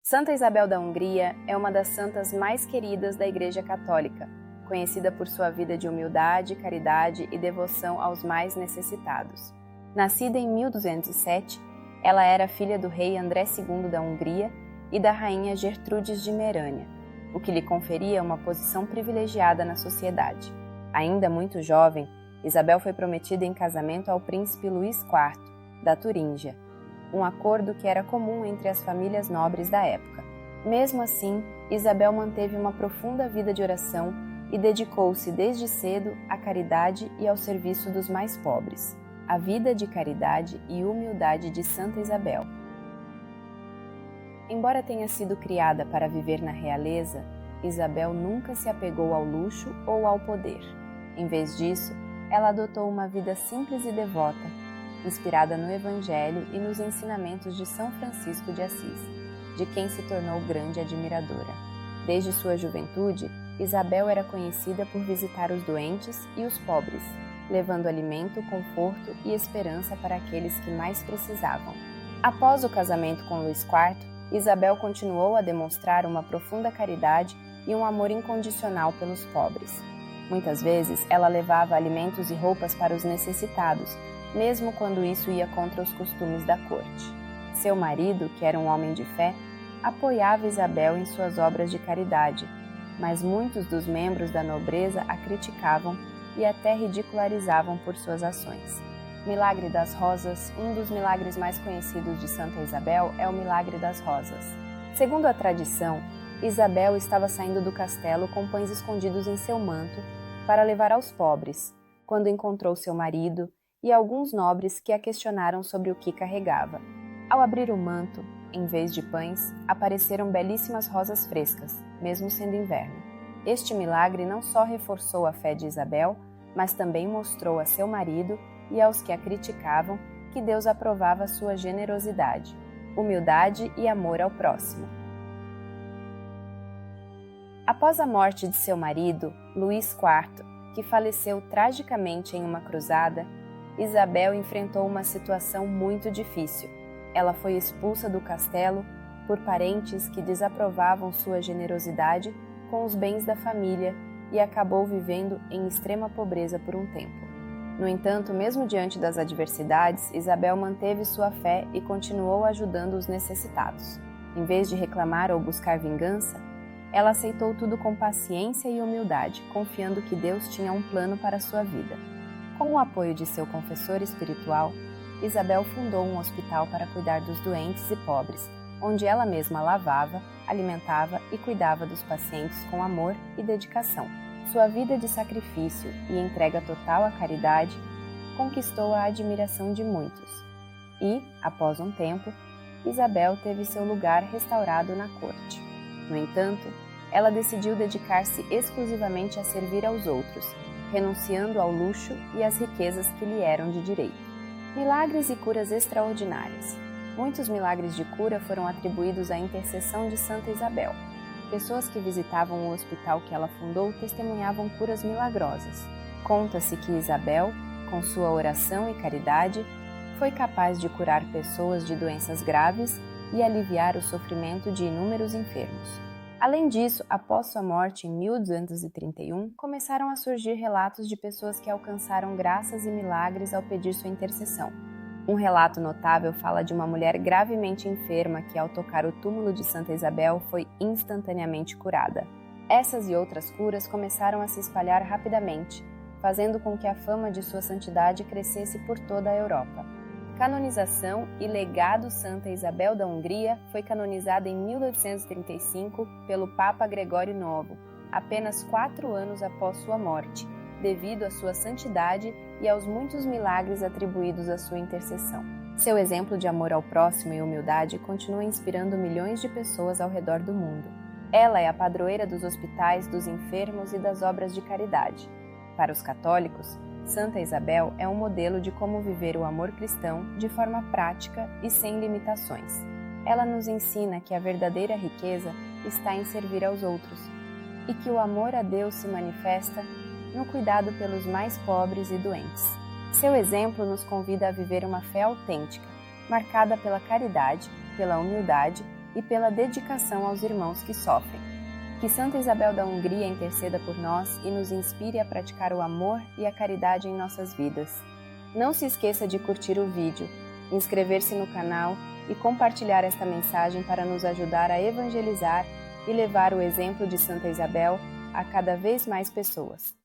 Santa Isabel da Hungria é uma das santas mais queridas da Igreja Católica, conhecida por sua vida de humildade, caridade e devoção aos mais necessitados. Nascida em 1207, ela era filha do rei André II da Hungria e da rainha Gertrudes de Merânia, o que lhe conferia uma posição privilegiada na sociedade. Ainda muito jovem, Isabel foi prometida em casamento ao príncipe Luís IV, da Turíngia, um acordo que era comum entre as famílias nobres da época. Mesmo assim, Isabel manteve uma profunda vida de oração e dedicou-se desde cedo à caridade e ao serviço dos mais pobres. A vida de caridade e humildade de Santa Isabel. Embora tenha sido criada para viver na realeza, Isabel nunca se apegou ao luxo ou ao poder. Em vez disso, ela adotou uma vida simples e devota, inspirada no Evangelho e nos ensinamentos de São Francisco de Assis, de quem se tornou grande admiradora. Desde sua juventude, Isabel era conhecida por visitar os doentes e os pobres, levando alimento, conforto e esperança para aqueles que mais precisavam. Após o casamento com Luís IV, Isabel continuou a demonstrar uma profunda caridade e um amor incondicional pelos pobres. Muitas vezes, ela levava alimentos e roupas para os necessitados, mesmo quando isso ia contra os costumes da corte. Seu marido, que era um homem de fé, apoiava Isabel em suas obras de caridade, mas muitos dos membros da nobreza a criticavam e até ridicularizavam por suas ações. Milagre das Rosas, um dos milagres mais conhecidos de Santa Isabel, é o Milagre das Rosas. Segundo a tradição, Isabel estava saindo do castelo com pães escondidos em seu manto para levar aos pobres, quando encontrou seu marido e alguns nobres que a questionaram sobre o que carregava. Ao abrir o manto, em vez de pães, apareceram belíssimas rosas frescas, mesmo sendo inverno. Este milagre não só reforçou a fé de Isabel, mas também mostrou a seu marido e aos que a criticavam que Deus aprovava sua generosidade, humildade e amor ao próximo. Após a morte de seu marido, Luís IV, que faleceu tragicamente em uma cruzada, Isabel enfrentou uma situação muito difícil. Ela foi expulsa do castelo por parentes que desaprovavam sua generosidade com os bens da família e acabou vivendo em extrema pobreza por um tempo. No entanto, mesmo diante das adversidades, Isabel manteve sua fé e continuou ajudando os necessitados. Em vez de reclamar ou buscar vingança, ela aceitou tudo com paciência e humildade, confiando que Deus tinha um plano para sua vida. Com o apoio de seu confessor espiritual, Isabel fundou um hospital para cuidar dos doentes e pobres, onde ela mesma lavava, alimentava e cuidava dos pacientes com amor e dedicação. Sua vida de sacrifício e entrega total à caridade conquistou a admiração de muitos. E, após um tempo, Isabel teve seu lugar restaurado na corte. No entanto, ela decidiu dedicar-se exclusivamente a servir aos outros, renunciando ao luxo e às riquezas que lhe eram de direito. Milagres e curas extraordinárias. Muitos milagres de cura foram atribuídos à intercessão de Santa Isabel. Pessoas que visitavam o hospital que ela fundou testemunhavam curas milagrosas. Conta-se que Isabel, com sua oração e caridade, foi capaz de curar pessoas de doenças graves e aliviar o sofrimento de inúmeros enfermos. Além disso, após sua morte em 1231, começaram a surgir relatos de pessoas que alcançaram graças e milagres ao pedir sua intercessão. Um relato notável fala de uma mulher gravemente enferma que, ao tocar o túmulo de Santa Isabel, foi instantaneamente curada. Essas e outras curas começaram a se espalhar rapidamente, fazendo com que a fama de sua santidade crescesse por toda a Europa. Canonização e legado. Santa Isabel da Hungria foi canonizada em 1835 pelo Papa Gregório IX, apenas 4 anos após sua morte, devido à sua santidade e aos muitos milagres atribuídos à sua intercessão. Seu exemplo de amor ao próximo e humildade continua inspirando milhões de pessoas ao redor do mundo. Ela é a padroeira dos hospitais, dos enfermos e das obras de caridade. Para os católicos, Santa Isabel é um modelo de como viver o amor cristão de forma prática e sem limitações. Ela nos ensina que a verdadeira riqueza está em servir aos outros e que o amor a Deus se manifesta no cuidado pelos mais pobres e doentes. Seu exemplo nos convida a viver uma fé autêntica, marcada pela caridade, pela humildade e pela dedicação aos irmãos que sofrem. Que Santa Isabel da Hungria interceda por nós e nos inspire a praticar o amor e a caridade em nossas vidas. Não se esqueça de curtir o vídeo, inscrever-se no canal e compartilhar esta mensagem para nos ajudar a evangelizar e levar o exemplo de Santa Isabel a cada vez mais pessoas.